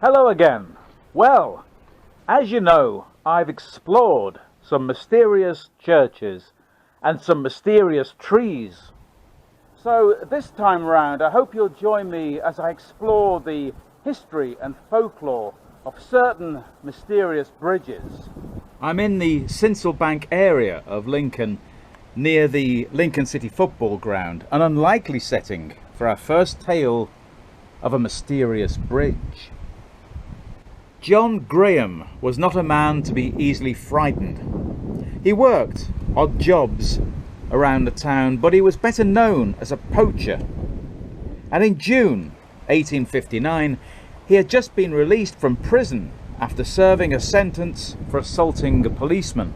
Hello again. Well, as you know, I've explored some mysterious churches and some mysterious trees. So this time round, I hope you'll join me as I explore the history and folklore of certain mysterious bridges. I'm in the Sincilbank area of Lincoln, near the Lincoln City football ground, an unlikely setting for our first tale of a mysterious bridge. John Graham was not a man to be easily frightened. He worked odd jobs around the town, but he was better known as a poacher. And in June 1859, he had just been released from prison after serving a sentence for assaulting a policeman.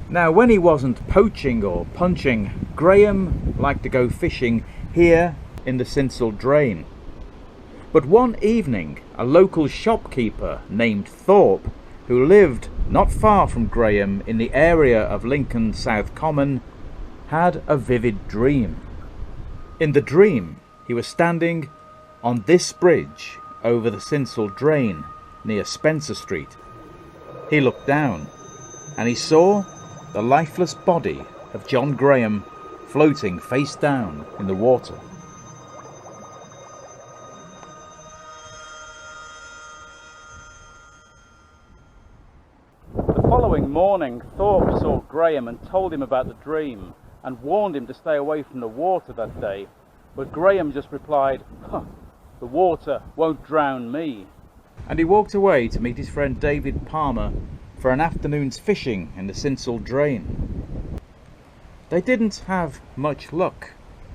Now, when he wasn't poaching or punching, Graham liked to go fishing here in the Sincil Drain. But one evening, a local shopkeeper named Thorpe, who lived not far from Graham in the area of Lincoln South Common, had a vivid dream. In the dream, he was standing on this bridge over the Sincil Drain near Spencer Street. He looked down and he saw the lifeless body of John Graham floating face down in the water. The following morning, Thorpe saw Graham and told him about the dream and warned him to stay away from the water that day. But Graham just replied, "The water won't drown me." And he walked away to meet his friend David Palmer for an afternoon's fishing in the Sincil Drain. They didn't have much luck,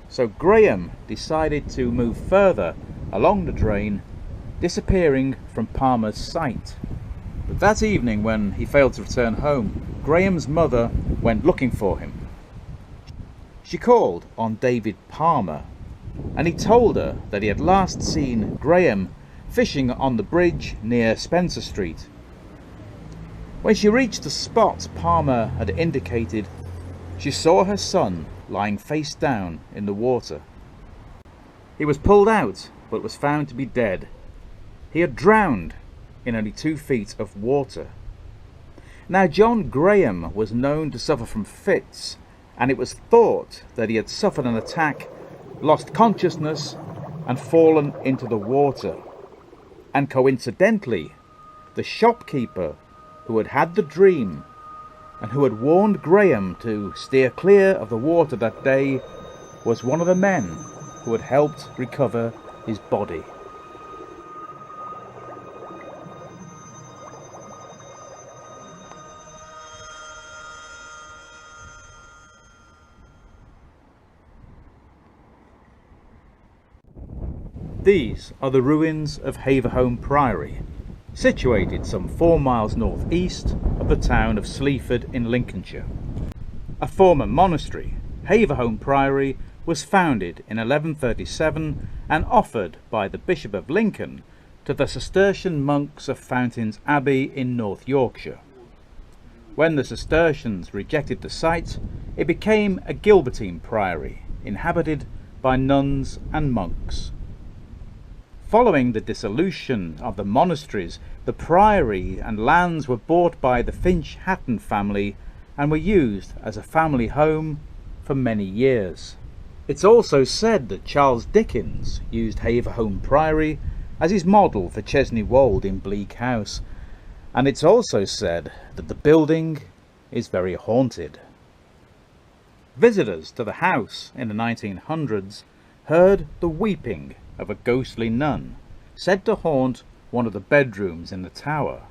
so Graham decided to move further along the drain, disappearing from Palmer's sight. But that evening, when he failed to return home, Graham's mother went looking for him. She called on David Palmer, and he told her that he had last seen Graham fishing on the bridge near Spencer Street. When she reached the spot Palmer had indicated, she saw her son lying face down in the water. He was pulled out, but was found to be dead. He had drowned in only 2 feet of water. Now, John Graham was known to suffer from fits, and it was thought that he had suffered an attack, lost consciousness, and fallen into the water. And coincidentally, the shopkeeper who had had the dream and who had warned Graham to steer clear of the water that day was one of the men who had helped recover his body. These are the ruins of Haverholme Priory, situated some 4 miles northeast of the town of Sleaford in Lincolnshire. A former monastery, Haverholme Priory was founded in 1137 and offered by the Bishop of Lincoln to the Cistercian monks of Fountains Abbey in North Yorkshire. When the Cistercians rejected the site, it became a Gilbertine priory, inhabited by nuns and monks. Following the dissolution of the monasteries, the priory and lands were bought by the Finch-Hatton family and were used as a family home for many years. It's also said that Charles Dickens used Haverholme Priory as his model for Chesney Wold in Bleak House, and it's also said that the building is very haunted. Visitors to the house in the 1900s heard the weeping of a ghostly nun, said to haunt one of the bedrooms in the tower.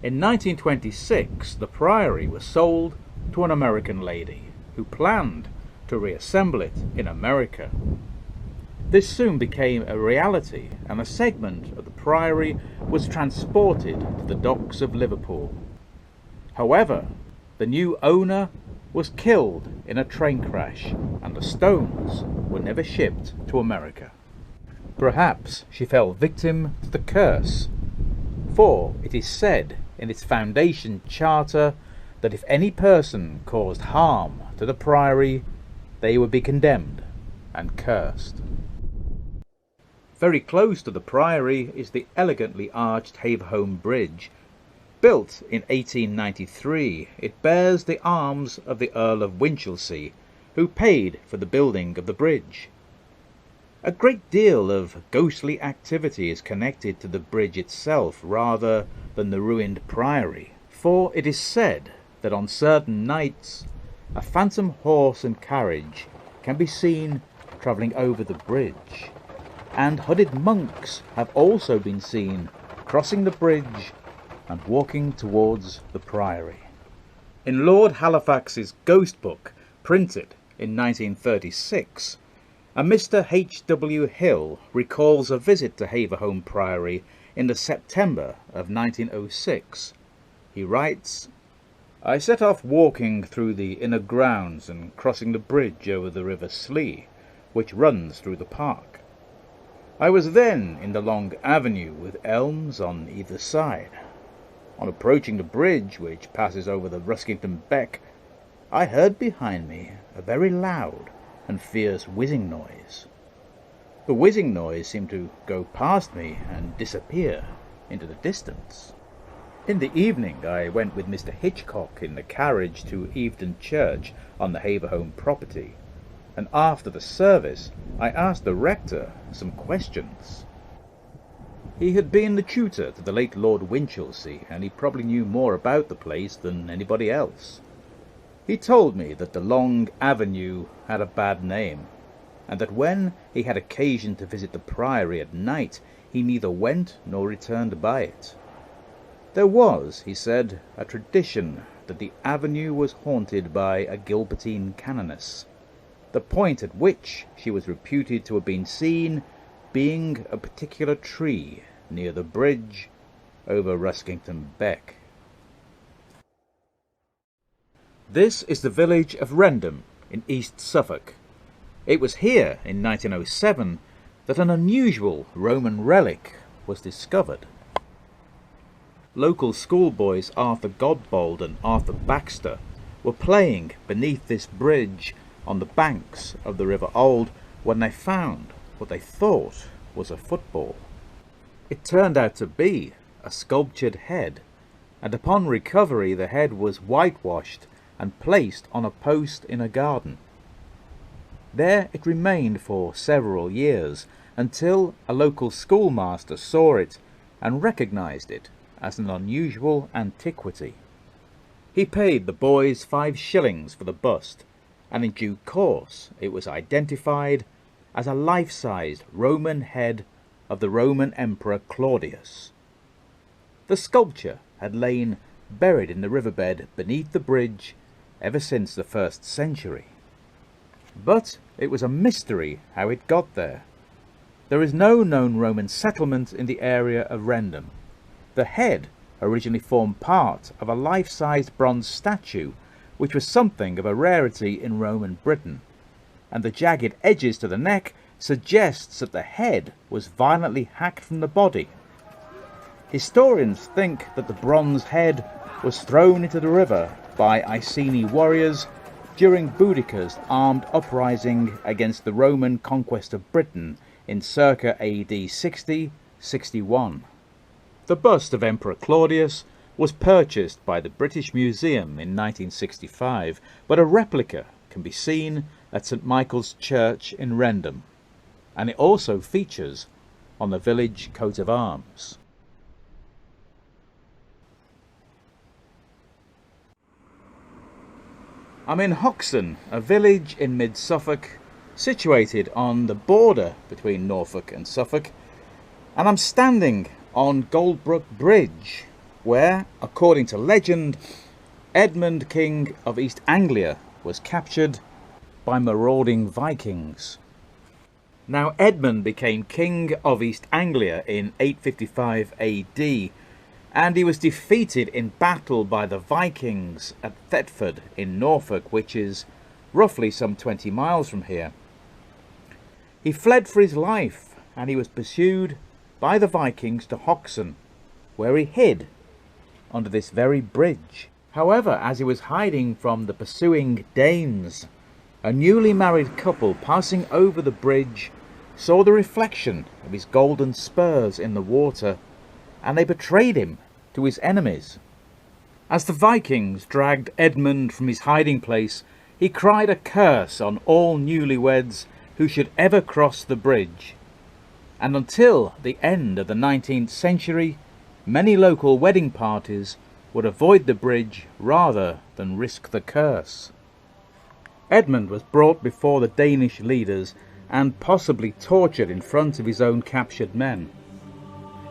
In 1926, the priory was sold to an American lady who planned to reassemble it in America. This soon became a reality, and a segment of the priory was transported to the docks of Liverpool. However, the new owner was killed in a train crash, and the stones were never shipped to America. Perhaps she fell victim to the curse, for it is said in its foundation charter that if any person caused harm to the priory, they would be condemned and cursed. Very close to the Priory is the elegantly arched Haverholme Bridge. Built in 1893, it bears the arms of the Earl of Winchelsea, who paid for the building of the bridge. A great deal of ghostly activity is connected to the bridge itself rather than the ruined Priory, for it is said that on certain nights a phantom horse and carriage can be seen travelling over the bridge, and hooded monks have also been seen crossing the bridge and walking towards the Priory. In Lord Halifax's ghost book, printed in 1936, a Mr. H.W. Hill recalls a visit to Haverholme Priory in the September of 1906. He writes, "I set off walking through the inner grounds and crossing the bridge over the River Slee, which runs through the park. I was then in the long avenue with elms on either side. On approaching the bridge, which passes over the Ruskington Beck, I heard behind me a very loud and fierce whizzing noise. The whizzing noise seemed to go past me and disappear into the distance. In the evening I went with Mr. Hitchcock in the carriage to Evedon Church on the Haverholme property, and after the service I asked the rector some questions. He had been the tutor to the late Lord Winchelsea, and he probably knew more about the place than anybody else. He told me that the long avenue had a bad name, and that when he had occasion to visit the Priory at night, he neither went nor returned by it. There was, he said, a tradition that the avenue was haunted by a Gilbertine canoness, the point at which she was reputed to have been seen being a particular tree near the bridge over Ruskington Beck." This is the village of Rendham in East Suffolk. It was here in 1907 that an unusual Roman relic was discovered. Local schoolboys Arthur Godbold and Arthur Baxter were playing beneath this bridge on the banks of the River Old when they found what they thought was a football. It turned out to be a sculptured head, and upon recovery the head was whitewashed and placed on a post in a garden. There it remained for several years, until a local schoolmaster saw it and recognized it as an unusual antiquity. He paid the boys 5 shillings for the bust, and in due course it was identified as a life-sized Roman head of the Roman Emperor Claudius. The sculpture had lain buried in the riverbed beneath the bridge ever since the 1st century. But it was a mystery how it got there. There is no known Roman settlement in the area of Rendham. The head originally formed part of a life-sized bronze statue, which was something of a rarity in Roman Britain, and the jagged edges to the neck suggests that the head was violently hacked from the body. Historians think that the bronze head was thrown into the river by Iceni warriors during Boudicca's armed uprising against the Roman conquest of Britain in circa AD 60-61. The bust of Emperor Claudius was purchased by the British Museum in 1965, but a replica can be seen at St Michael's Church in Rendham, and it also features on the village coat of arms. I'm in Hoxton, a village in mid-Suffolk, situated on the border between Norfolk and Suffolk, and I'm standing on Goldbrook Bridge, where, according to legend, Edmund, King of East Anglia, was captured by marauding Vikings. Now, Edmund became King of East Anglia in 855 AD, and he was defeated in battle by the Vikings at Thetford in Norfolk, which is roughly some 20 miles from here. He fled for his life, and he was pursued by the Vikings to Hoxton, where he hid under this very bridge. However, as he was hiding from the pursuing Danes, a newly married couple passing over the bridge saw the reflection of his golden spurs in the water, and they betrayed him to his enemies. As the Vikings dragged Edmund from his hiding place, he cried a curse on all newlyweds who should ever cross the bridge. And until the end of the 19th century, many local wedding parties would avoid the bridge rather than risk the curse. Edmund was brought before the Danish leaders and possibly tortured in front of his own captured men.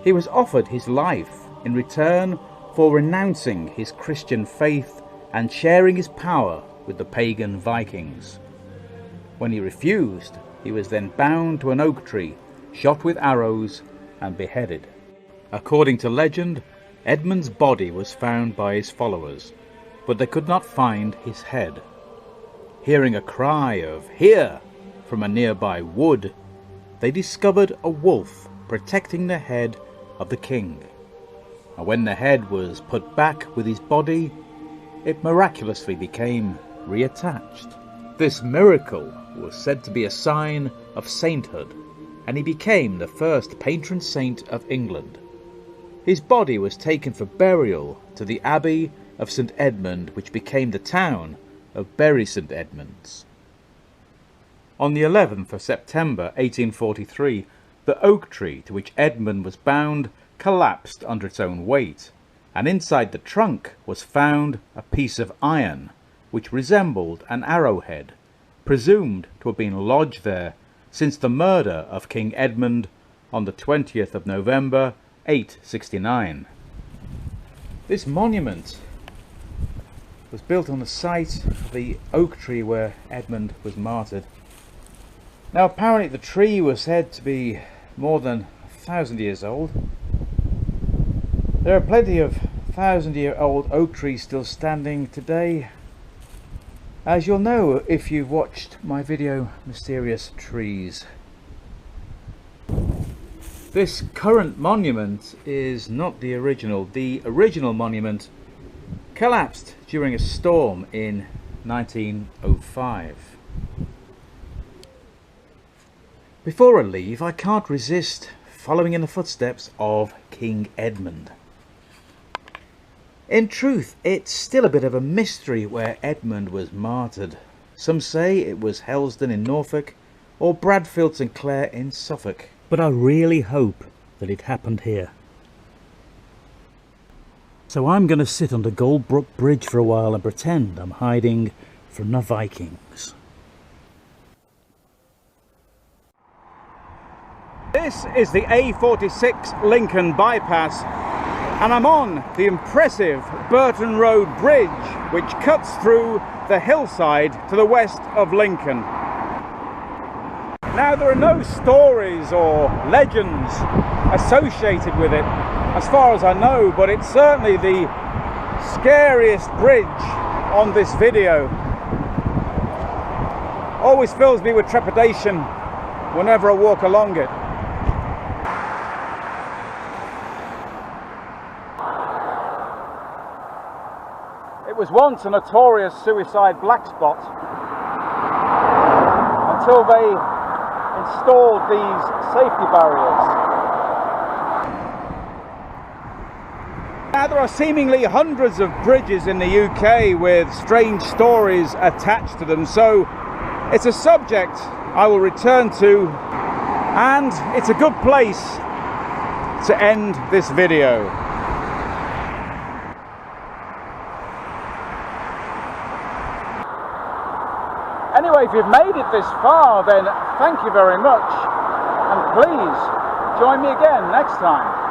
He was offered his life in return for renouncing his Christian faith and sharing his power with the pagan Vikings. When he refused, he was then bound to an oak tree, shot with arrows, and beheaded. According to legend, Edmund's body was found by his followers, but they could not find his head. Hearing a cry of "Here!" from a nearby wood, they discovered a wolf protecting the head of the king. And when the head was put back with his body, it miraculously became reattached. This miracle was said to be a sign of sainthood, and he became the first patron saint of England. His body was taken for burial to the Abbey of St. Edmund, which became the town of Bury St. Edmunds. On the 11th of September 1843, the oak tree to which Edmund was bound collapsed under its own weight, and inside the trunk was found a piece of iron which resembled an arrowhead, presumed to have been lodged there since the murder of King Edmund on the 20th of November 869. This monument was built on the site of the oak tree where Edmund was martyred. Now apparently the tree was said to be more than 1,000 years old. There are plenty of 1,000-year-old oak trees still standing today, as you'll know if you've watched my video Mysterious Trees. This current monument is not the original. The original monument collapsed during a storm in 1905. Before I leave, I can't resist following in the footsteps of King Edmund. In truth, it's still a bit of a mystery where Edmund was martyred. Some say it was Helsden in Norfolk or Bradfield St Clair in Suffolk, but I really hope that it happened here. So I'm going to sit under Goldbrook Bridge for a while and pretend I'm hiding from the Vikings. This is the A46 Lincoln bypass, and I'm on the impressive Burton Road Bridge, which cuts through the hillside to the west of Lincoln. Now, there are no stories or legends associated with it, as far as I know, but it's certainly the scariest bridge on this video. Always fills me with trepidation whenever I walk along it. It was once a notorious suicide black spot until they installed these safety barriers. Now, there are seemingly hundreds of bridges in the UK with strange stories attached to them, so it's a subject I will return to, and it's a good place to end this video. Anyway, if you've made it this far, then thank you very much, and please join me again next time.